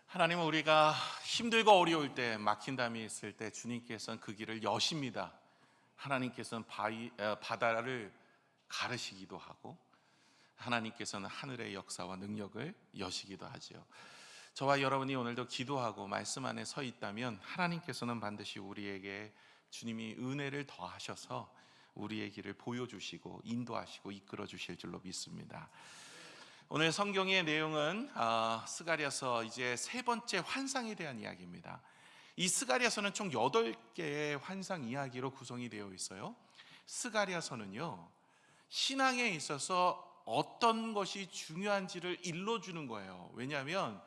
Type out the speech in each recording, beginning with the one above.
하나님은 우리가 힘들고 어려울 때, 막힌 담이 있을 때 주님께서는 그 길을 여십니다. 하나님께서는 바다를 가르시기도 하고, 하나님께서는 하늘의 역사와 능력을 여시기도 하죠. 저와 여러분이 오늘도 기도하고 말씀 안에 서 있다면 하나님께서는 반드시 우리에게 주님이 은혜를 더하셔서 우리의 길을 보여주시고 인도하시고 이끌어 주실 줄로 믿습니다. 오늘 성경의 내용은 스가랴서 이제 세 번째 환상에 대한 이야기입니다. 이 스가랴서는 총 8개의 환상 이야기로 구성이 되어 있어요. 스가랴서는요, 신앙에 있어서 어떤 것이 중요한지를 일러주는 거예요. 왜냐하면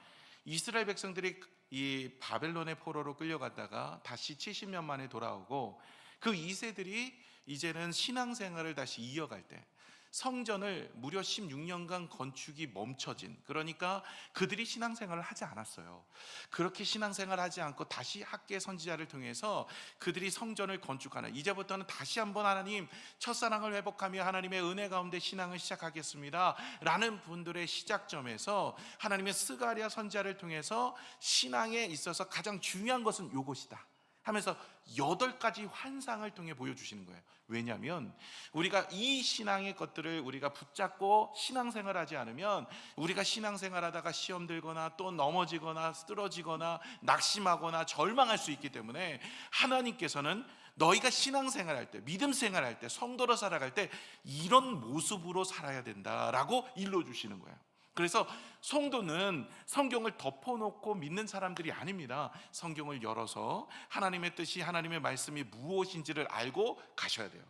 이스라엘 백성들이 이 바벨론의 포로로 끌려갔다가 다시 70년 만에 돌아오고, 그 2세들이 이제는 신앙생활을 다시 이어갈 때 성전을 무려 16년간 건축이 멈춰진, 그러니까 그들이 신앙생활을 하지 않았어요. 그렇게 신앙생활을 하지 않고 다시 학계 선지자를 통해서 그들이 성전을 건축하는, 이제부터는 다시 한번 하나님 첫사랑을 회복하며 하나님의 은혜 가운데 신앙을 시작하겠습니다 라는 분들의 시작점에서 하나님의 스가랴 선지자를 통해서 신앙에 있어서 가장 중요한 것은 이것이다 하면서 8가지 환상을 통해 보여주시는 거예요. 왜냐하면 우리가 이 신앙의 것들을 우리가 붙잡고 신앙생활하지 않으면 우리가 신앙생활하다가 시험 들거나 또 넘어지거나 쓰러지거나 낙심하거나 절망할 수 있기 때문에 하나님께서는 너희가 신앙생활할 때, 믿음생활할 때, 성도로 살아갈 때 이런 모습으로 살아야 된다라고 일러주시는 거예요. 그래서 성도는 성경을 덮어놓고 믿는 사람들이 아닙니다. 성경을 열어서 하나님의 뜻이, 하나님의 말씀이 무엇인지를 알고 가셔야 돼요.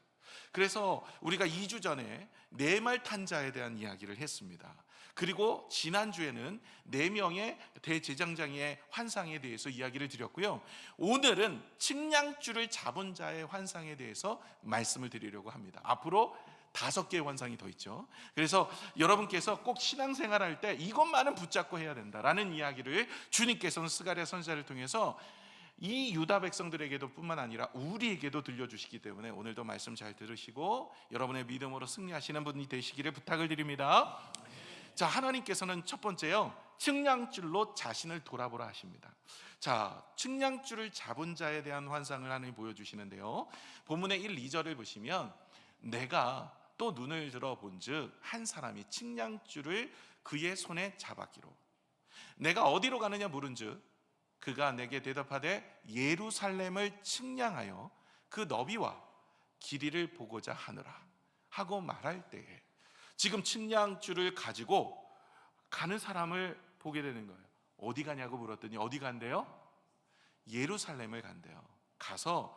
그래서 우리가 2주 전에 네 말 탄 자에 대한 이야기를 했습니다. 그리고 지난주에는 4명의 대제장장의 환상에 대해서 이야기를 드렸고요. 오늘은 측량줄을 잡은 자의 환상에 대해서 말씀을 드리려고 합니다. 앞으로 5개의 환상이 더 있죠. 그래서 여러분께서 꼭 신앙생활할 때 이것만은 붙잡고 해야 된다라는 이야기를 주님께서는 스가랴 선지자를 통해서 이 유다 백성들에게도 뿐만 아니라 우리에게도 들려주시기 때문에 오늘도 말씀 잘 들으시고 여러분의 믿음으로 승리하시는 분이 되시기를 부탁을 드립니다. 자, 하나님께서는 첫 번째요, 측량줄로 자신을 돌아보라 하십니다. 자, 측량줄을 잡은 자에 대한 환상을 하나님이 보여주시는데요, 본문의 1, 2절을 보시면 내가 또 눈을 들어본 즉 한 사람이 측량줄을 그의 손에 잡았기로 내가 어디로 가느냐 물은 즉 그가 내게 대답하되 예루살렘을 측량하여 그 너비와 길이를 보고자 하느라 하고 말할 때에, 지금 측량줄을 가지고 가는 사람을 보게 되는 거예요. 어디 가냐고 물었더니 어디 간대요? 예루살렘을 간대요. 가서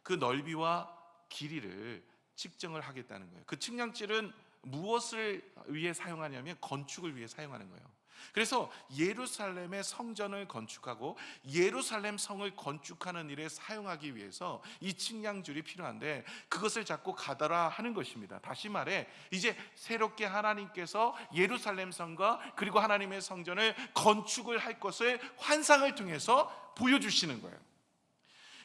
그 넓이와 길이를 측정을 하겠다는 거예요. 그 측량줄은 무엇을 위해 사용하냐면 건축을 위해 사용하는 거예요. 그래서 예루살렘의 성전을 건축하고 예루살렘 성을 건축하는 일에 사용하기 위해서 이 측량줄이 필요한데 그것을 잡고 가더라 하는 것입니다. 다시 말해 이제 새롭게 하나님께서 예루살렘 성과 그리고 하나님의 성전을 건축을 할 것을 환상을 통해서 보여주시는 거예요.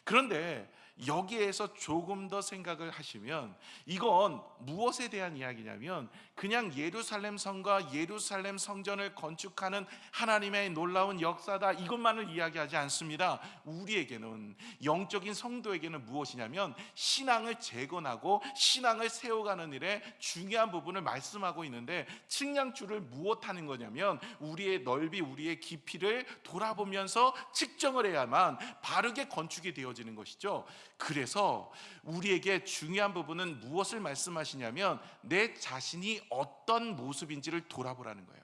그런데 여기에서 조금 더 생각을 하시면 이건 무엇에 대한 이야기냐면 그냥 예루살렘 성과 예루살렘 성전을 건축하는 하나님의 놀라운 역사다, 이것만을 이야기하지 않습니다. 우리에게는, 영적인 성도에게는 무엇이냐면 신앙을 재건하고 신앙을 세워가는 일에 중요한 부분을 말씀하고 있는데, 측량줄을 무엇하는 거냐면 우리의 넓이, 우리의 깊이를 돌아보면서 측정을 해야만 바르게 건축이 되어지는 것이죠. 그래서 우리에게 중요한 부분은 무엇을 말씀하시냐면 내 자신이 어떤 모습인지를 돌아보라는 거예요.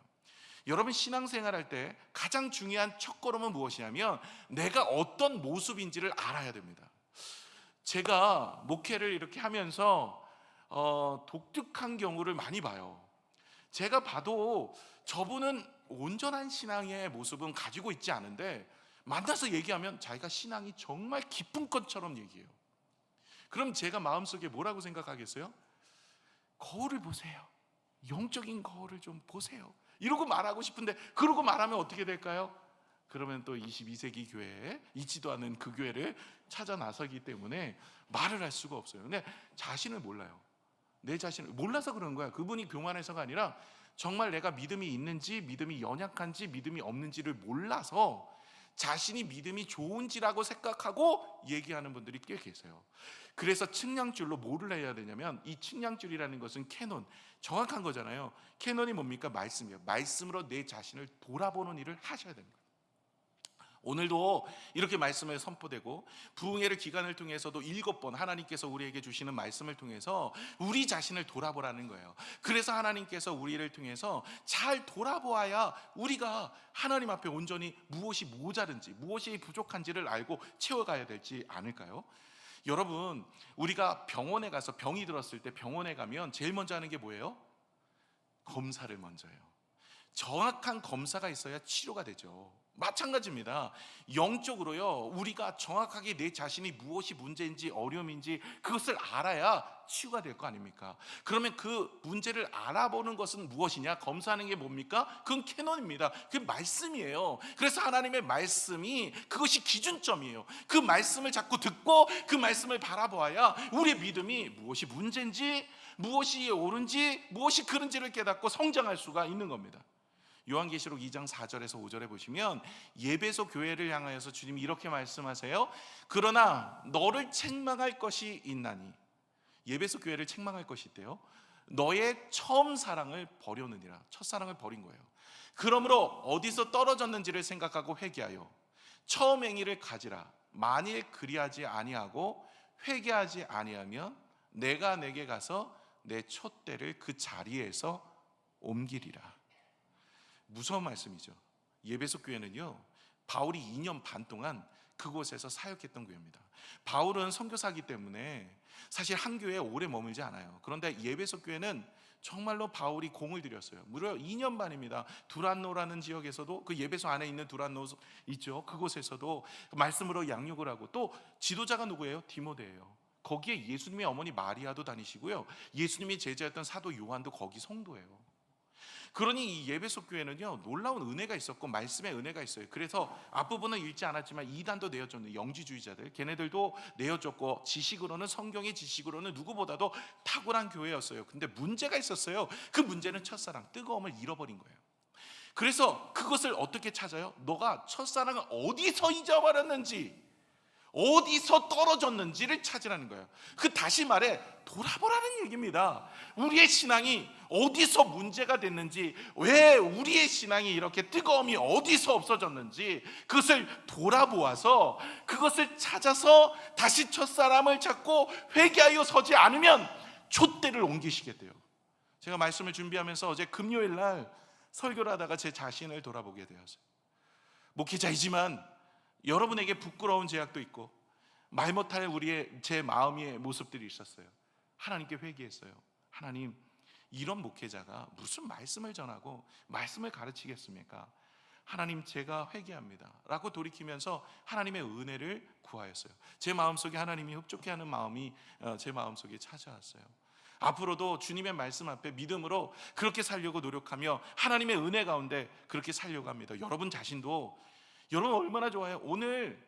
여러분 신앙생활할 때 가장 중요한 첫걸음은 무엇이냐면 내가 어떤 모습인지를 알아야 됩니다. 제가 목회를 이렇게 하면서 독특한 경우를 많이 봐요. 제가 봐도 저분은 온전한 신앙의 모습은 가지고 있지 않은데 만나서 얘기하면 자기가 신앙이 정말 깊은 것처럼 얘기해요. 그럼 제가 마음속에 뭐라고 생각하겠어요? 거울을 보세요. 영적인 거울을 좀 보세요. 이러고 말하고 싶은데 그러고 말하면 어떻게 될까요? 그러면 또 22세기 교회에 있지도 않은 그 교회를 찾아 나서기 때문에 말을 할 수가 없어요. 근데 자신을 몰라요. 내 자신을 몰라서 그런 거야. 그분이 교만해서가 아니라 정말 내가 믿음이 있는지 믿음이 연약한지 믿음이 없는지를 몰라서 자신이 믿음이 좋은지라고 생각하고 얘기하는 분들이 꽤 계세요. 그래서 측량줄로 뭐를 해야 되냐면, 이 측량줄이라는 것은 캐논, 정확한 거잖아요. 캐논이 뭡니까? 말씀이에요. 말씀으로 내 자신을 돌아보는 일을 하셔야 됩니다. 오늘도 이렇게 말씀을 선포되고 부흥회를 기간을 통해서도 7번 하나님께서 우리에게 주시는 말씀을 통해서 우리 자신을 돌아보라는 거예요. 그래서 하나님께서 우리를 통해서 잘 돌아보아야 우리가 하나님 앞에 온전히 무엇이 모자른지 무엇이 부족한지를 알고 채워가야 되지 않을까요? 여러분, 우리가 병원에 가서 병이 들었을 때 병원에 가면 제일 먼저 하는 게 뭐예요? 검사를 먼저 해요. 정확한 검사가 있어야 치료가 되죠. 마찬가지입니다. 영적으로요, 우리가 정확하게 내 자신이 무엇이 문제인지 어려움인지 그것을 알아야 치유가 될 거 아닙니까? 그러면 그 문제를 알아보는 것은 무엇이냐? 검사하는 게 뭡니까? 그건 캐논입니다. 그게 말씀이에요. 그래서 하나님의 말씀이 그것이 기준점이에요. 그 말씀을 자꾸 듣고 그 말씀을 바라보아야 우리의 믿음이 무엇이 문제인지 무엇이 옳은지 무엇이 그른지를 깨닫고 성장할 수가 있는 겁니다. 요한계시록 2장 4절에서 5절에 보시면 예배소 교회를 향하여서 주님이 이렇게 말씀하세요. 그러나 너를 책망할 것이 있나니, 예배소 교회를 책망할 것이 있대요. 너의 처음 사랑을 버렸느니라. 첫사랑을 버린 거예요. 그러므로 어디서 떨어졌는지를 생각하고 회개하여 처음 행위를 가지라. 만일 그리하지 아니하고 회개하지 아니하면 내가 내게 가서 내 촛대를 그 자리에서 옮기리라. 무서운 말씀이죠. 예배소 교회는요, 바울이 2년 반 동안 그곳에서 사역했던 교회입니다. 바울은 선교사이기 때문에 사실 한 교회에 오래 머물지 않아요. 그런데 예배소 교회는 정말로 바울이 공을 들였어요. 무려 2년 반입니다. 두란노라는 지역에서도, 그 예배소 안에 있는 두란노 있죠, 그곳에서도 말씀으로 양육을 하고, 또 지도자가 누구예요? 디모데예요. 거기에 예수님의 어머니 마리아도 다니시고요, 예수님이 제자였던 사도 요한도 거기 성도예요. 그러니 이 예배소 교회는요, 놀라운 은혜가 있었고 말씀의 은혜가 있어요. 그래서 앞부분은 읽지 않았지만 이단도 내어줬는 영지주의자들, 걔네들도 내어줬고, 지식으로는, 성경의 지식으로는 누구보다도 탁월한 교회였어요. 근데 문제가 있었어요. 그 문제는 첫사랑, 뜨거움을 잃어버린 거예요. 그래서 그것을 어떻게 찾아요? 너가 첫사랑을 어디서 잊어버렸는지, 어디서 떨어졌는지를 찾으라는 거예요. 그 다시 말해 돌아보라는 얘기입니다. 우리의 신앙이 어디서 문제가 됐는지, 왜 우리의 신앙이 이렇게 뜨거움이 어디서 없어졌는지 그것을 돌아보아서 그것을 찾아서 다시 첫사람을 찾고 회개하여 서지 않으면 촛대를 옮기시게 돼요. 제가 말씀을 준비하면서 어제 금요일 날 설교를 하다가 제 자신을 돌아보게 되었어요. 목회자이지만 여러분에게 부끄러운 제약도 있고 말 못할 제 마음의 모습들이 있었어요. 하나님께 회개했어요. 하나님, 이런 목회자가 무슨 말씀을 전하고 말씀을 가르치겠습니까? 하나님, 제가 회개합니다 라고 돌이키면서 하나님의 은혜를 구하였어요. 제 마음속에 하나님이 흡족해 하는 마음이 제 마음속에 찾아왔어요. 앞으로도 주님의 말씀 앞에 믿음으로 그렇게 살려고 노력하며 하나님의 은혜 가운데 그렇게 살려고 합니다. 여러분 자신도, 여러분 얼마나 좋아요. 오늘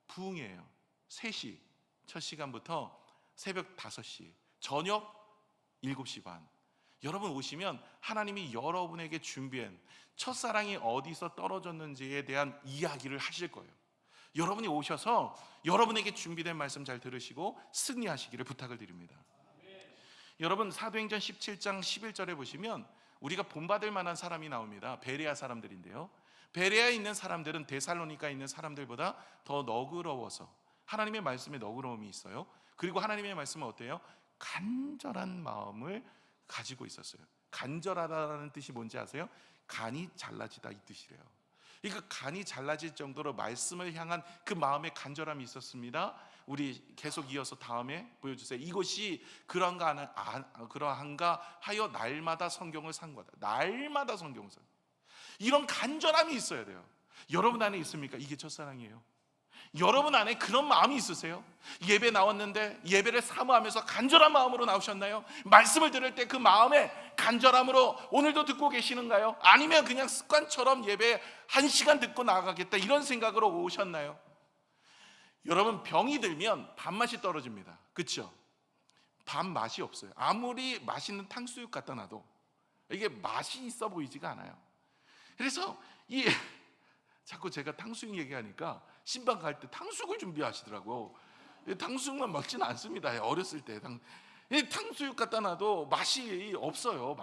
부흥이에요. 3시 첫 시간부터 새벽 5시, 저녁 7시 반, 여러분 오시면 하나님이 여러분에게 준비한 첫사랑이 어디서 떨어졌는지에 대한 이야기를 하실 거예요. 여러분이 오셔서 여러분에게 준비된 말씀 잘 들으시고 승리하시기를 부탁을 드립니다. 여러분, 사도행전 17장 11절에 보시면 우리가 본받을 만한 사람이 나옵니다. 베레아 사람들인데요, 베레아에 있는 사람들은 데살로니가에 있는 사람들보다 더 너그러워서, 하나님의 말씀에 너그러움이 있어요. 그리고 하나님의 말씀은 어때요? 간절한 마음을 가지고 있었어요. 간절하다는 뜻이 뭔지 아세요? 간이 잘라지다, 이 뜻이래요. 그러니까 간이 잘라질 정도로 말씀을 향한 그 마음의 간절함이 있었습니다. 우리 계속 이어서 다음에 보여주세요. 이것이 그러한가 하여 날마다 성경을 상고하다. 날마다 성경을 상. 이런 간절함이 있어야 돼요. 여러분 안에 있습니까? 이게 첫사랑이에요. 여러분 안에 그런 마음이 있으세요? 예배 나왔는데 예배를 사모하면서 간절한 마음으로 나오셨나요? 말씀을 들을 때 그 마음의 간절함으로 오늘도 듣고 계시는가요? 아니면 그냥 습관처럼 예배 1시간 듣고 나가겠다 이런 생각으로 오셨나요? 여러분, 병이 들면 밥맛이 떨어집니다. 그렇죠? 밥맛이 없어요. 아무리 맛있는 탕수육 갖다 놔도 이게 맛이 있어 보이지가 않아요. 그래서 자꾸 제가 탕수육 얘기하니까 신방 갈 때 탕수육을 준비하시더라고. 탕수육만 먹지는 않습니다. 어렸을 때 탕수육 갖다 놔도 맛이 없어요.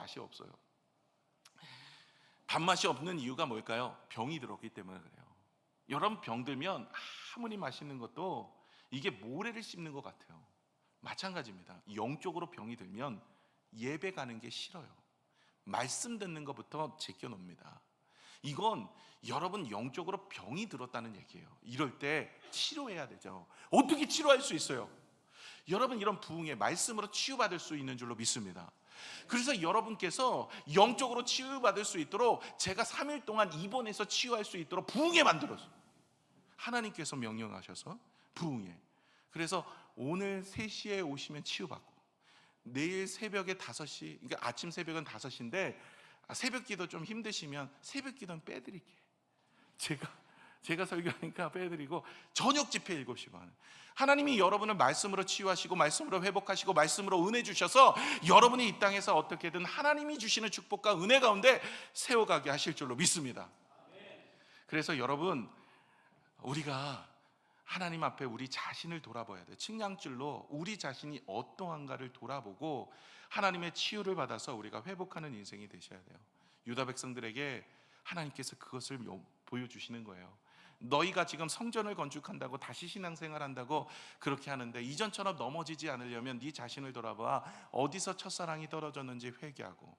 밥맛이 없는 이유가 뭘까요? 병이 들었기 때문에 그래요. 여러분, 병 들면 아무리 맛있는 것도 이게 모래를 씹는 것 같아요. 마찬가지입니다. 영적으로 병이 들면 예배 가는 게 싫어요. 말씀 듣는 것부터 제껴놓습니다. 이건 여러분 영적으로 병이 들었다는 얘기예요. 이럴 때 치료해야 되죠. 어떻게 치료할 수 있어요? 여러분, 이런 부흥의 말씀으로 치유받을 수 있는 줄로 믿습니다. 그래서 여러분께서 영적으로 치유받을 수 있도록 제가 3일 동안 입원해서 치유할 수 있도록 부흥에 만들었어요. 하나님께서 명령하셔서 부흥에. 그래서 오늘 3시에 오시면 치유받고, 내일 새벽에 5시, 그러니까 아침 새벽은 5시인데 새벽 기도 좀 힘드시면 새벽 기도는 빼드릴게요. 제가 설교하니까 빼드리고 저녁 집회 7시 반. 하나님이 여러분을 말씀으로 치유하시고 말씀으로 회복하시고 말씀으로 은혜 주셔서 여러분이 이 땅에서 어떻게든 하나님이 주시는 축복과 은혜 가운데 세워가게 하실 줄로 믿습니다. 그래서 여러분, 우리가 하나님 앞에 우리 자신을 돌아봐야 돼요. 측량줄로 우리 자신이 어떠한가를 돌아보고 하나님의 치유를 받아서 우리가 회복하는 인생이 되셔야 돼요. 유다 백성들에게 하나님께서 그것을 보여주시는 거예요. 너희가 지금 성전을 건축한다고 다시 신앙생활 한다고 그렇게 하는데 이전처럼 넘어지지 않으려면 네 자신을 돌아봐 어디서 첫사랑이 떨어졌는지 회개하고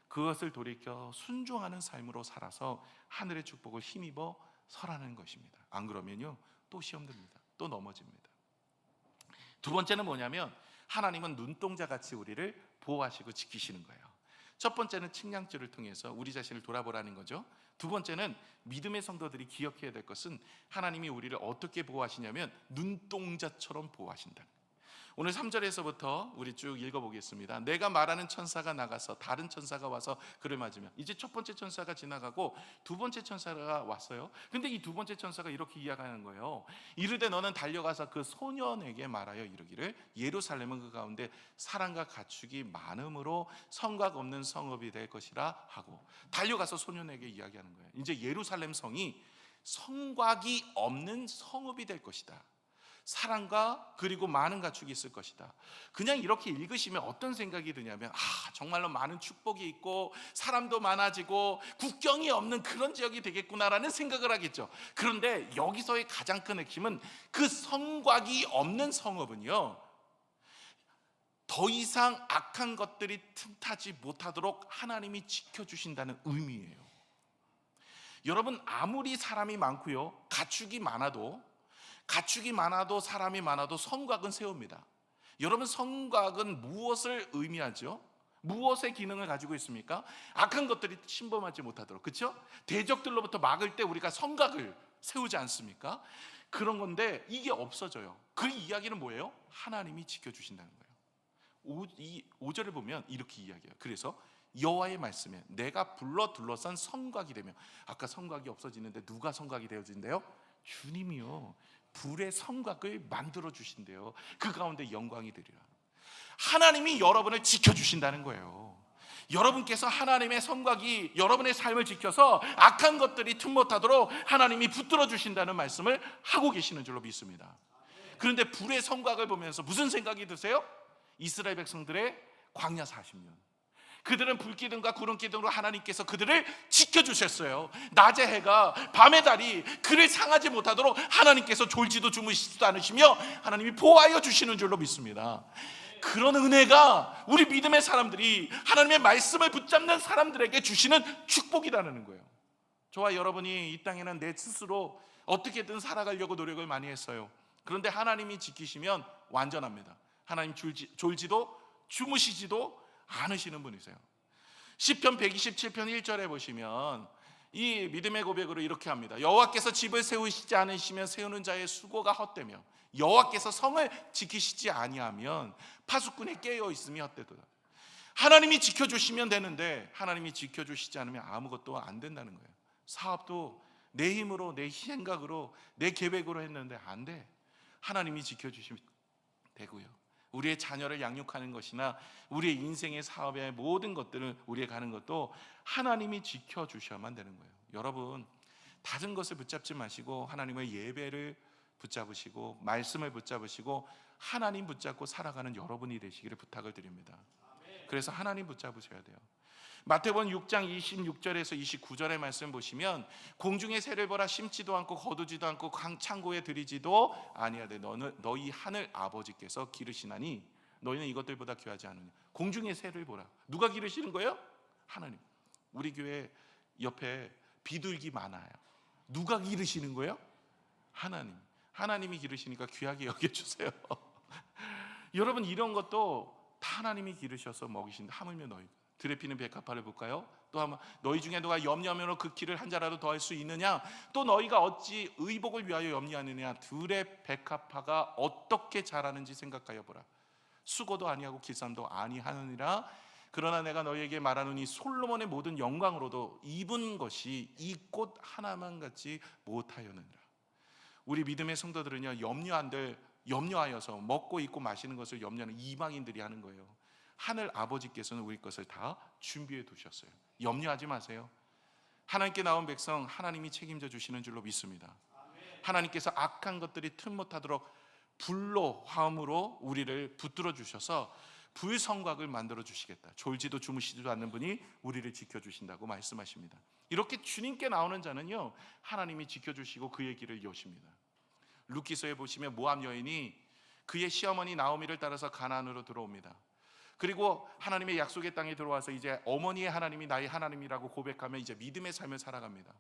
그것을 돌이켜 순종하는 삶으로 살아서 하늘의 축복을 힘입어 서라는 것입니다. 안 그러면요 또 시험 듭니다. 또 넘어집니다. 두 번째는 뭐냐면 하나님은 눈동자같이 우리를 보호하시고 지키시는 거예요. 첫 번째는 측량줄을 통해서 우리 자신을 돌아보라는 거죠. 두 번째는 믿음의 성도들이 기억해야 될 것은 하나님이 우리를 어떻게 보호하시냐면 눈동자처럼 보호하신다. 오늘 3절에서부터 우리 쭉 읽어보겠습니다. 내가 말하는 천사가 나가서 다른 천사가 와서 그를 맞으면, 이제 첫 번째 천사가 지나가고 두 번째 천사가 왔어요. 근데 이 두 번째 천사가 이렇게 이야기하는 거예요. 이르되 너는 달려가서 그 소년에게 말하여 이르기를 예루살렘은 그 가운데 사랑과 가축이 많음으로 성곽 없는 성읍이 될 것이라 하고, 달려가서 소년에게 이야기하는 거예요. 이제 예루살렘 성이 성곽이 없는 성읍이 될 것이다. 사랑과 그리고 많은 가축이 있을 것이다. 그냥 이렇게 읽으시면 어떤 생각이 드냐면 정말로 많은 축복이 있고 사람도 많아지고 국경이 없는 그런 지역이 되겠구나라는 생각을 하겠죠. 그런데 여기서의 가장 큰 핵심은 그 성곽이 없는 성읍은요 더 이상 악한 것들이 틈타지 못하도록 하나님이 지켜주신다는 의미예요. 여러분, 아무리 사람이 많고요 가축이 많아도 사람이 많아도 성곽은 세웁니다. 여러분, 성곽은 무엇을 의미하죠? 무엇의 기능을 가지고 있습니까? 악한 것들이 침범하지 못하도록, 그렇죠? 대적들로부터 막을 때 우리가 성곽을 세우지 않습니까? 그런 건데 이게 없어져요. 그 이야기는 뭐예요? 하나님이 지켜주신다는 거예요. 이 5절을 보면 이렇게 이야기해요. 그래서 여호와의 말씀에 내가 불러 둘러싼 성곽이 되며, 아까 성곽이 없어지는데 누가 성곽이 되어진대요? 주님이요 불의 성곽을 만들어 주신대요. 그 가운데 영광이 되리라. 하나님이 여러분을 지켜주신다는 거예요. 여러분께서 하나님의 성곽이 여러분의 삶을 지켜서 악한 것들이 틈 못하도록 하나님이 붙들어 주신다는 말씀을 하고 계시는 줄로 믿습니다. 그런데 불의 성곽을 보면서 무슨 생각이 드세요? 이스라엘 백성들의 광야 40년, 그들은 불기둥과 구름기둥으로 하나님께서 그들을 지켜주셨어요. 낮의 해가 밤의 달이 그를 상하지 못하도록 하나님께서 졸지도 주무시지도 않으시며 하나님이 보호하여 주시는 줄로 믿습니다. 그런 은혜가 우리 믿음의 사람들이 하나님의 말씀을 붙잡는 사람들에게 주시는 축복이라는 거예요. 저와 여러분이 이 땅에는 내 스스로 어떻게든 살아가려고 노력을 많이 했어요. 그런데 하나님이 지키시면 완전합니다. 하나님 졸지도 주무시지도 않으시는 분이세요. 시편 127편 1절에 보시면 이 믿음의 고백으로 이렇게 합니다. 여호와께서 집을 세우시지 않으시면 세우는 자의 수고가 헛되며 여호와께서 성을 지키시지 아니하면 파수꾼이 깨어 있음이 헛되도다. 하나님이 지켜주시면 되는데 하나님이 지켜주시지 않으면 아무것도 안 된다는 거예요. 사업도 내 힘으로 내 생각으로 내 계획으로 했는데 안 돼. 하나님이 지켜주시면 되고요. 우리의 자녀를 양육하는 것이나 우리의 인생의 사업의 모든 것들을 우리에게 가는 것도 하나님이 지켜주셔야만 되는 거예요. 여러분, 다른 것을 붙잡지 마시고 하나님의 예배를 붙잡으시고 말씀을 붙잡으시고 하나님 붙잡고 살아가는 여러분이 되시기를 부탁을 드립니다. 그래서 하나님 붙잡으셔야 돼요. 마태복음 6장 26절에서 29절의 말씀 보시면 공중의 새를 보라, 심지도 않고 거두지도 않고 창고에 들이지도 아니하되 너희 하늘 아버지께서 기르시나니 너희는 이것들보다 귀하지 않느냐. 공중의 새를 보라. 누가 기르시는 거예요? 하나님. 우리 교회 옆에 비둘기 많아요. 누가 기르시는 거예요? 하나님. 하나님이 기르시니까 귀하게 여겨주세요. 여러분, 이런 것도 다 하나님이 기르셔서 먹이신다. 하물며 너희 들에 피는 백합화를 볼까요? 또 한번 너희 중에 누가 염려하므로 그 키를 한 자라도 더할 수 있느냐? 또 너희가 어찌 의복을 위하여 염려하느냐? 들의 백합화가 어떻게 자라는지 생각하여 보라. 수고도 아니하고 길쌈도 아니하느니라. 그러나 내가 너희에게 말하노니 솔로몬의 모든 영광으로도 입은 것이 이 꽃 하나만 같지 못하였느니라. 우리 믿음의 성도들은요, 염려하여서 먹고 입고 마시는 것을 염려하는 이방인들이 하는 거예요. 하늘 아버지께서는 우리 것을 다 준비해 두셨어요. 염려하지 마세요. 하나님께 나온 백성 하나님이 책임져 주시는 줄로 믿습니다. 하나님께서 악한 것들이 틈 못하도록 불로 화음으로 우리를 붙들어 주셔서 불성곽을 만들어 주시겠다. 졸지도 주무시지도 않는 분이 우리를 지켜주신다고 말씀하십니다. 이렇게 주님께 나오는 자는요, 하나님이 지켜주시고 그의 길을 여십니다. 룻기서에 보시면 모압 여인이 그의 시어머니 나오미를 따라서 가나안으로 들어옵니다. 그리고 하나님의 약속의 땅에 들어와서 이제 어머니의 하나님이 나의 하나님이라고 고백하며 이제 믿음의 삶을 살아갑니다.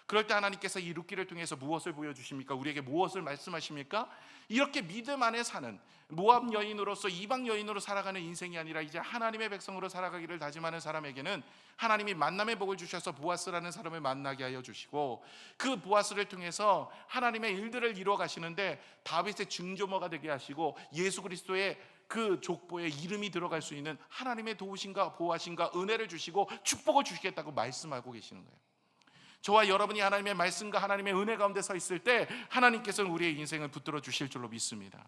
그럴 때 하나님께서 이 룻기를 통해서 무엇을 보여주십니까? 우리에게 무엇을 말씀하십니까? 이렇게 믿음 안에 사는 모압 여인으로서 이방 여인으로 살아가는 인생이 아니라 이제 하나님의 백성으로 살아가기를 다짐하는 사람에게는 하나님이 만남의 복을 주셔서 보아스라는 사람을 만나게 하여 주시고, 그 보아스를 통해서 하나님의 일들을 이루어 가시는데 다윗의 증조모가 되게 하시고 예수 그리스도의 그 족보에 이름이 들어갈 수 있는 하나님의 도우심과 보호하심과 은혜를 주시고 축복을 주시겠다고 말씀하고 계시는 거예요. 저와 여러분이 하나님의 말씀과 하나님의 은혜 가운데 서 있을 때 하나님께서는 우리의 인생을 붙들어 주실 줄로 믿습니다.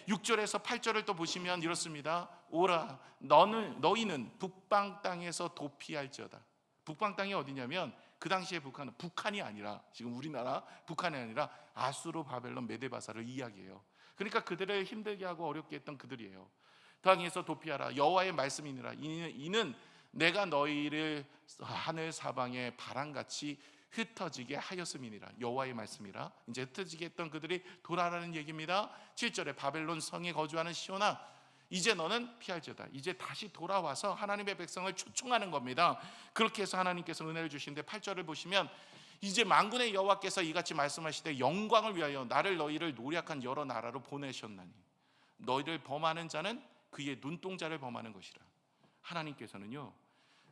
6절에서 8절을 또 보시면 이렇습니다. 오라 너희는 북방 땅에서 도피할지어다. 북방 땅이 어디냐면 그 당시에 북한이 아니라 지금 우리나라 북한이 아니라 아수르, 바벨론, 메데바사를 이야기해요. 그러니까 그들을 힘들게 하고 어렵게 했던 그들이에요. 땅에서 도피하라. 여호와의 말씀이니라. 이는 내가 너희를 하늘 사방에 바람같이 흩어지게 하였음이니라. 여호와의 말씀이라. 이제 흩어지게 했던 그들이 돌아라는 얘기입니다. 7절에 바벨론 성에 거주하는 시온아, 이제 너는 피할지어다. 이제 다시 돌아와서 하나님의 백성을 초청하는 겁니다. 그렇게 해서 하나님께서 은혜를 주시는데 8절을 보시면 이제 만군의 여호와께서 이같이 말씀하시되 영광을 위하여 나를 너희를 노략한 여러 나라로 보내셨나니 너희를 범하는 자는 그의 눈동자를 범하는 것이라. 하나님께서는요,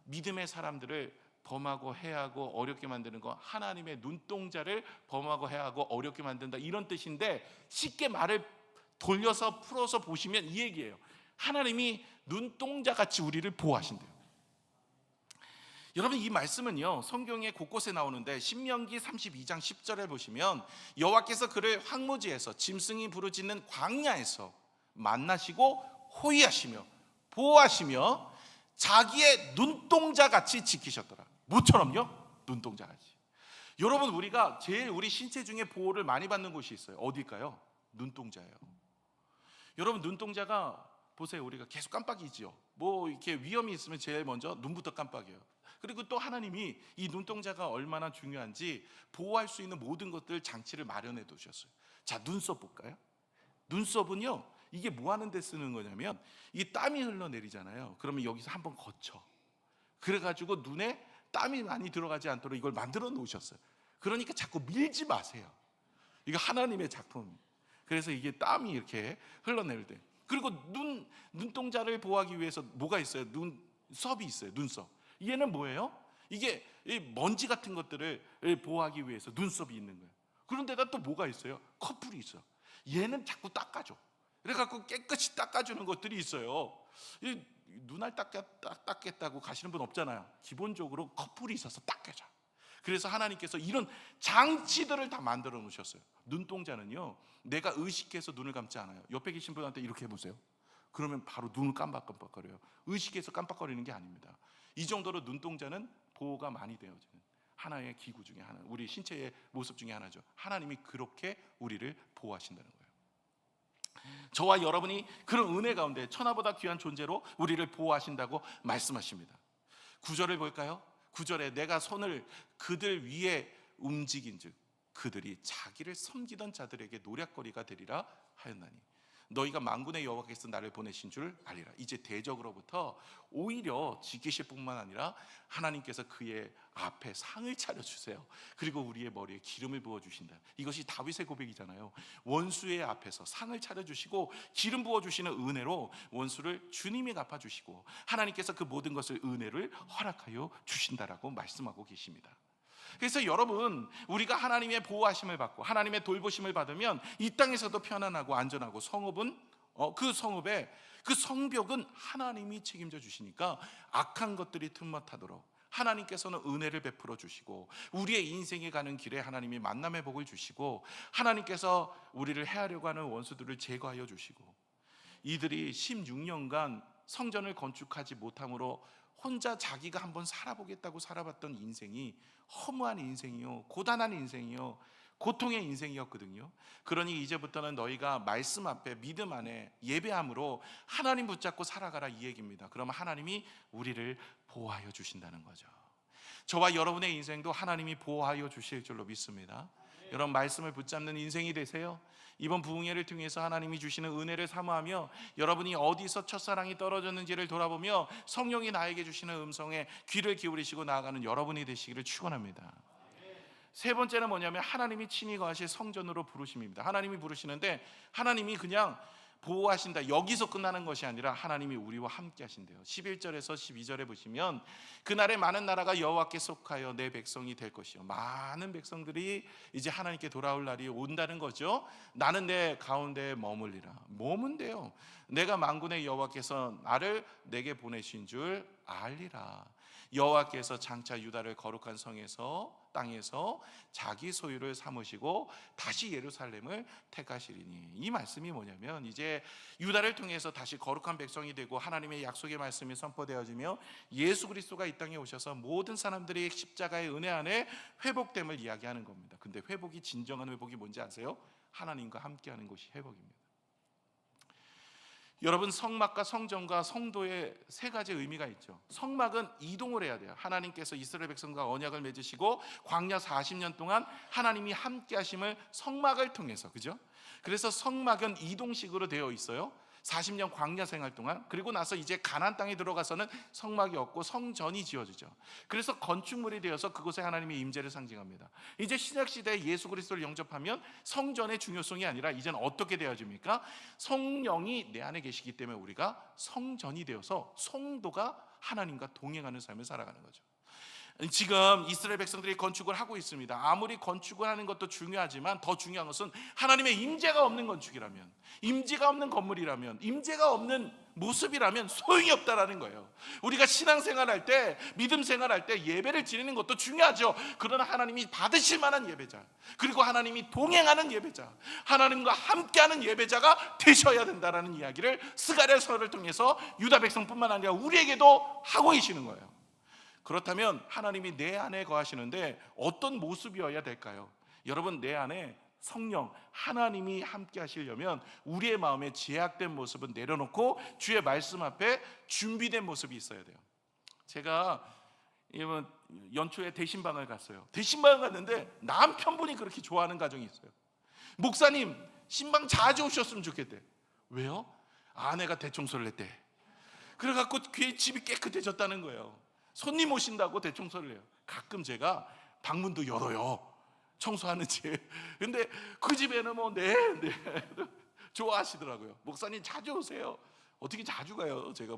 믿음의 사람들을 범하고 해하고 어렵게 만드는 거, 하나님의 눈동자를 범하고 해하고 어렵게 만든다, 이런 뜻인데 쉽게 말을 돌려서 풀어서 보시면 이 얘기예요. 하나님이 눈동자같이 우리를 보호하신대요. 여러분, 이 말씀은요 성경에 곳곳에 나오는데 신명기 32장 10절에 보시면 여호와께서 그를 황무지에서 짐승이 부르짖는 광야에서 만나시고 호위하시며 보호하시며 자기의 눈동자같이 지키셨더라. 뭐처럼요? 눈동자같이. 여러분, 우리가 제일 우리 신체 중에 보호를 많이 받는 곳이 있어요. 어딜까요? 눈동자예요. 여러분, 눈동자가 보세요. 우리가 계속 깜빡이죠. 뭐 이렇게 위험이 있으면 제일 먼저 눈부터 깜빡여요. 그리고 또 하나님이 이 눈동자가 얼마나 중요한지 보호할 수 있는 모든 것들 장치를 마련해 두셨어요. 자, 눈썹 볼까요? 눈썹은요, 이게 뭐 하는 데 쓰는 거냐면 이 땀이 흘러내리잖아요. 그러면 여기서 한번 거쳐. 그래가지고 눈에 땀이 많이 들어가지 않도록 이걸 만들어 놓으셨어요. 그러니까 자꾸 밀지 마세요. 이거 하나님의 작품. 그래서 이게 땀이 이렇게 흘러내릴 때. 그리고 눈동자를 보호하기 위해서 뭐가 있어요? 눈썹이 있어요. 눈썹. 얘는 뭐예요? 이게 먼지 같은 것들을 보호하기 위해서 눈썹이 있는 거예요. 그런데다 또 뭐가 있어요? 커플이 있어. 얘는 자꾸 닦아줘. 그래갖고 깨끗이 닦아주는 것들이 있어요. 눈알 닦겠다고 가시는 분 없잖아요. 기본적으로 커플이 있어서 닦여줘. 그래서 하나님께서 이런 장치들을 다 만들어 놓으셨어요. 눈동자는요, 내가 의식해서 눈을 감지 않아요. 옆에 계신 분한테 이렇게 해보세요. 그러면 바로 눈을 깜빡깜빡거려요. 의식해서 깜빡거리는 게 아닙니다. 이 정도로 눈동자는 보호가 많이 되어지는 하나의 기구 중에 하나, 우리 신체의 모습 중에 하나죠. 하나님이 그렇게 우리를 보호하신다는 거예요. 저와 여러분이 그런 은혜 가운데 천하보다 귀한 존재로 우리를 보호하신다고 말씀하십니다. 9절을 볼까요? 9절에 내가 손을 그들 위에 움직인즉 그들이 자기를 섬기던 자들에게 노략거리가 되리라 하였나니 너희가 만군의 여호와께서 나를 보내신 줄 알리라. 이제 대적으로부터 오히려 지키실 뿐만 아니라 하나님께서 그의 앞에 상을 차려주세요. 그리고 우리의 머리에 기름을 부어주신다. 이것이 다윗의 고백이잖아요. 원수의 앞에서 상을 차려주시고 기름 부어주시는 은혜로 원수를 주님이 갚아주시고 하나님께서 그 모든 것을 은혜를 허락하여 주신다라고 말씀하고 계십니다. 그래서 여러분, 우리가 하나님의 보호하심을 받고 하나님의 돌보심을 받으면 이 땅에서도 편안하고 안전하고 성읍은 그 성읍의 그 성벽은 하나님이 책임져 주시니까 악한 것들이 틈못하도록 하나님께서는 은혜를 베풀어 주시고 우리의 인생에 가는 길에 하나님이 만남의 복을 주시고 하나님께서 우리를 해하려고 하는 원수들을 제거하여 주시고 이들이 16년간 성전을 건축하지 못함으로 혼자 자기가 한번 살아보겠다고 살아봤던 인생이 허무한 인생이요, 고단한 인생이요, 고통의 인생이었거든요. 그러니 이제부터는 너희가 말씀 앞에 믿음 안에 예배함으로 하나님 붙잡고 살아가라 이 얘기입니다. 그러면 하나님이 우리를 보호하여 주신다는 거죠. 저와 여러분의 인생도 하나님이 보호하여 주실 줄로 믿습니다. 여러분, 말씀을 붙잡는 인생이 되세요. 이번 부흥회를 통해서 하나님이 주시는 은혜를 사모하며 여러분이 어디서 첫사랑이 떨어졌는지를 돌아보며 성령이 나에게 주시는 음성에 귀를 기울이시고 나아가는 여러분이 되시기를 축원합니다. 세 번째는 뭐냐면 하나님이 친히 거하실 성전으로 부르심입니다. 하나님이 부르시는데 하나님이 그냥 보호하신다 여기서 끝나는 것이 아니라 하나님이 우리와 함께 하신대요. 11절에서 12절에 보시면 그날에 많은 나라가 여호와께 속하여 내 백성이 될 것이요 많은 백성들이 이제 하나님께 돌아올 날이 온다는 거죠. 나는 내 가운데 머물리라. 머문대요. 내가 만군의 여호와께서 나를 내게 보내신 줄 알리라. 여호와께서 장차 유다를 거룩한 성에서 땅에서 자기 소유를 삼으시고 다시 예루살렘을 택하시리니, 이 말씀이 뭐냐면 이제 유다를 통해서 다시 거룩한 백성이 되고 하나님의 약속의 말씀이 선포되어지며 예수 그리스도가 이 땅에 오셔서 모든 사람들이 십자가의 은혜 안에 회복됨을 이야기하는 겁니다. 근데 회복이, 진정한 회복이 뭔지 아세요? 하나님과 함께하는 것이 회복입니다. 여러분, 성막과 성전과 성도의 세 가지 의미가 있죠. 성막은 이동을 해야 돼요. 하나님께서 이스라엘 백성과 언약을 맺으시고 광야 40년 동안 하나님이 함께 하심을 성막을 통해서, 그죠? 그래서 성막은 이동식으로 되어 있어요. 40년 광야 생활 동안. 그리고 나서 이제 가나안 땅에 들어가서는 성막이 없고 성전이 지어지죠. 그래서 건축물이 되어서 그곳에 하나님의 임재를 상징합니다. 이제 신약 시대에 예수 그리스도를 영접하면 성전의 중요성이 아니라 이제는 어떻게 되어집니까? 성령이 내 안에 계시기 때문에 우리가 성전이 되어서 성도가 하나님과 동행하는 삶을 살아가는 거죠. 지금 이스라엘 백성들이 건축을 하고 있습니다. 아무리 건축을 하는 것도 중요하지만 더 중요한 것은 하나님의 임재가 없는 건축이라면, 임재가 없는 건물이라면, 임재가 없는 모습이라면 소용이 없다라는 거예요. 우리가 신앙생활할 때, 믿음 생활할 때 예배를 드리는 것도 중요하죠. 그러나 하나님이 받으실 만한 예배자, 그리고 하나님이 동행하는 예배자, 하나님과 함께하는 예배자가 되셔야 된다라는 이야기를 스가랴서를 통해서 유다 백성뿐만 아니라 우리에게도 하고 계시는 거예요. 그렇다면 하나님이 내 안에 거하시는데 어떤 모습이어야 될까요? 여러분, 내 안에 성령 하나님이 함께 하시려면 우리의 마음에 제약된 모습은 내려놓고 주의 말씀 앞에 준비된 모습이 있어야 돼요. 제가 연초에 대신방을 갔어요. 대신방을 갔는데 남편분이 그렇게 좋아하는 가정이 있어요. 목사님, 신방 자주 오셨으면 좋겠대. 왜요? 아내가 대청소를 했대. 그래갖고 집이 깨끗해졌다는 거예요. 손님 오신다고 대청소를 해요. 가끔 제가 방문도 열어요, 청소하는지. 근데 그 집에는 네 좋아하시더라고요. 목사님 자주 오세요. 어떻게 자주 가요? 제가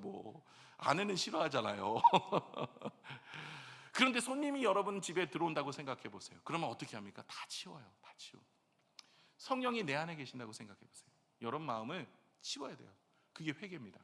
아내는 싫어하잖아요. 그런데 손님이 여러분 집에 들어온다고 생각해 보세요. 그러면 어떻게 합니까? 다 치워요. 다 치워. 성령이 내 안에 계신다고 생각해 보세요. 여러분 마음을 치워야 돼요. 그게 회개입니다.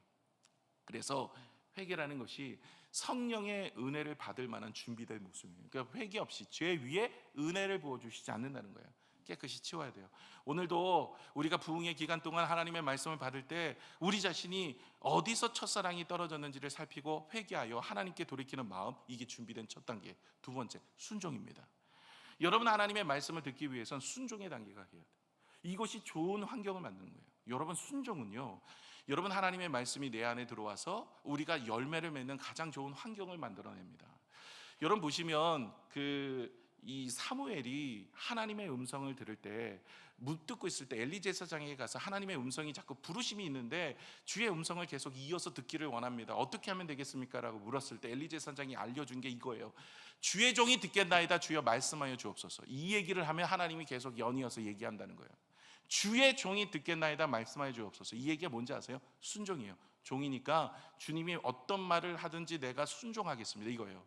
그래서 회개라는 것이 성령의 은혜를 받을 만한 준비된 모습이에요. 그러니까 회개 없이 죄 위에 은혜를 부어주시지 않는다는 거예요. 깨끗이 치워야 돼요. 오늘도 우리가 부흥의 기간 동안 하나님의 말씀을 받을 때 우리 자신이 어디서 첫사랑이 떨어졌는지를 살피고 회개하여 하나님께 돌이키는 마음, 이게 준비된 첫 단계. 두 번째, 순종입니다. 여러분, 하나님의 말씀을 듣기 위해선 순종의 단계가 해야 돼요. 이것이 좋은 환경을 만드는 거예요. 여러분, 순종은요, 여러분 하나님의 말씀이 내 안에 들어와서 우리가 열매를 맺는 가장 좋은 환경을 만들어냅니다. 여러분 보시면 이 사무엘이 하나님의 음성을 들을 때, 못 듣고 있을 때 엘리 제사장에게 가서 하나님의 음성이 자꾸 부르심이 있는데 주의 음성을 계속 이어서 듣기를 원합니다. 어떻게 하면 되겠습니까? 라고 물었을 때 엘리 제사장이 알려준 게 이거예요. 주의 종이 듣겠나이다, 주여 말씀하여 주옵소서. 이 얘기를 하면 하나님이 계속 연이어서 얘기한다는 거예요. 주의 종이 듣겠나이다, 말씀하여 주옵소서. 이 얘기가 뭔지 아세요? 순종이에요. 종이니까 주님이 어떤 말을 하든지 내가 순종하겠습니다, 이거예요.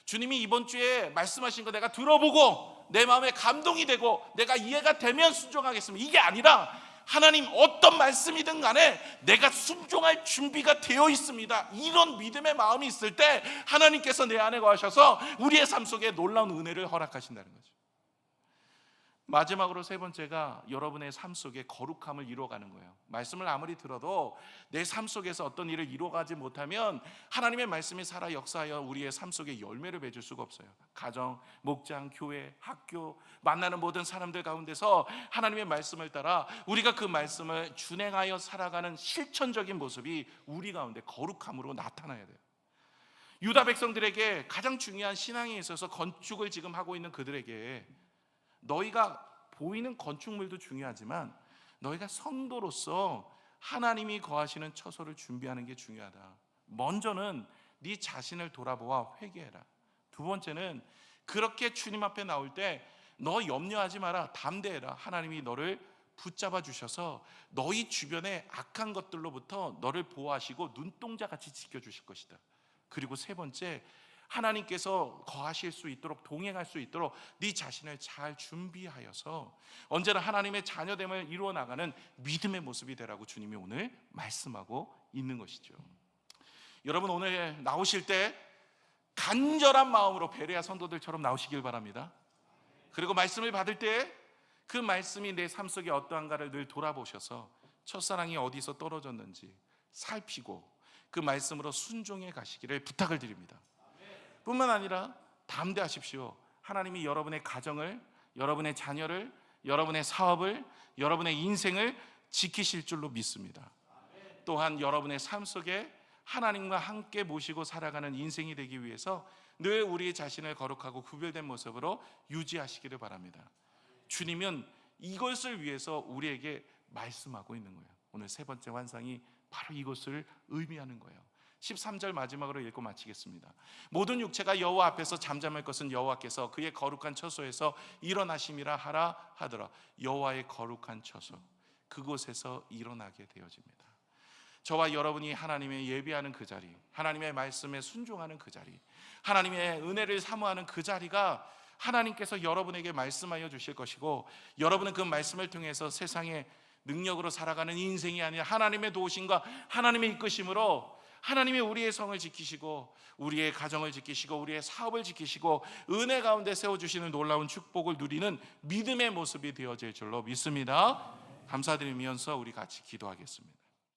주님이 이번 주에 말씀하신 거 내가 들어보고 내 마음에 감동이 되고 내가 이해가 되면 순종하겠습니다, 이게 아니라 하나님 어떤 말씀이든 간에 내가 순종할 준비가 되어 있습니다, 이런 믿음의 마음이 있을 때 하나님께서 내 안에 거하셔서 우리의 삶 속에 놀라운 은혜를 허락하신다는 거죠. 마지막으로 세 번째가 여러분의 삶 속에 거룩함을 이루어가는 거예요. 말씀을 아무리 들어도 내 삶 속에서 어떤 일을 이루어가지 못하면 하나님의 말씀이 살아 역사하여 우리의 삶 속에 열매를 맺을 수가 없어요. 가정, 목장, 교회, 학교, 만나는 모든 사람들 가운데서 하나님의 말씀을 따라 우리가 그 말씀을 준행하여 살아가는 실천적인 모습이 우리 가운데 거룩함으로 나타나야 돼요. 유다 백성들에게 가장 중요한 신앙에 있어서 건축을 지금 하고 있는 그들에게 너희가 보이는 건축물도 중요하지만 너희가 성도로서 하나님이 거하시는 처소를 준비하는 게 중요하다. 먼저는 네 자신을 돌아보아 회개해라. 두 번째는 그렇게 주님 앞에 나올 때 너 염려하지 마라, 담대해라. 하나님이 너를 붙잡아 주셔서 너희 주변의 악한 것들로부터 너를 보호하시고 눈동자같이 지켜주실 것이다. 그리고 세 번째, 하나님께서 거하실 수 있도록, 동행할 수 있도록 네 자신을 잘 준비하여서 언제나 하나님의 자녀됨을 이루어 나가는 믿음의 모습이 되라고 주님이 오늘 말씀하고 있는 것이죠. 여러분, 오늘 나오실 때 간절한 마음으로 베레아 성도들처럼 나오시길 바랍니다. 그리고 말씀을 받을 때 그 말씀이 내 삶 속에 어떠한가를 늘 돌아보셔서 첫사랑이 어디서 떨어졌는지 살피고 그 말씀으로 순종해 가시기를 부탁을 드립니다. 뿐만 아니라 담대하십시오. 하나님이 여러분의 가정을, 여러분의 자녀를, 여러분의 사업을, 여러분의 인생을 지키실 줄로 믿습니다. 또한 여러분의 삶 속에 하나님과 함께 모시고 살아가는 인생이 되기 위해서 늘 우리의 자신을 거룩하고 구별된 모습으로 유지하시기를 바랍니다. 주님은 이것을 위해서 우리에게 말씀하고 있는 거예요. 오늘 세 번째 환상이 바로 이것을 의미하는 거예요. 13절 마지막으로 읽고 마치겠습니다. 모든 육체가 여호와 앞에서 잠잠할 것은 여호와께서 그의 거룩한 처소에서 일어나심이라 하라 하더라. 여호와의 거룩한 처소, 그곳에서 일어나게 되어집니다. 저와 여러분이 하나님의 예배하는 그 자리, 하나님의 말씀에 순종하는 그 자리, 하나님의 은혜를 사모하는 그 자리가 하나님께서 여러분에게 말씀하여 주실 것이고, 여러분은 그 말씀을 통해서 세상의 능력으로 살아가는 인생이 아니라 하나님의 도우심과 하나님의 이끄심으로 하나님이 우리의 성을 지키시고 우리의 가정을 지키시고 우리의 사업을 지키시고 은혜 가운데 세워주시는 놀라운 축복을 누리는 믿음의 모습이 되어질 줄로 믿습니다. 감사드리면서 우리 같이 기도하겠습니다.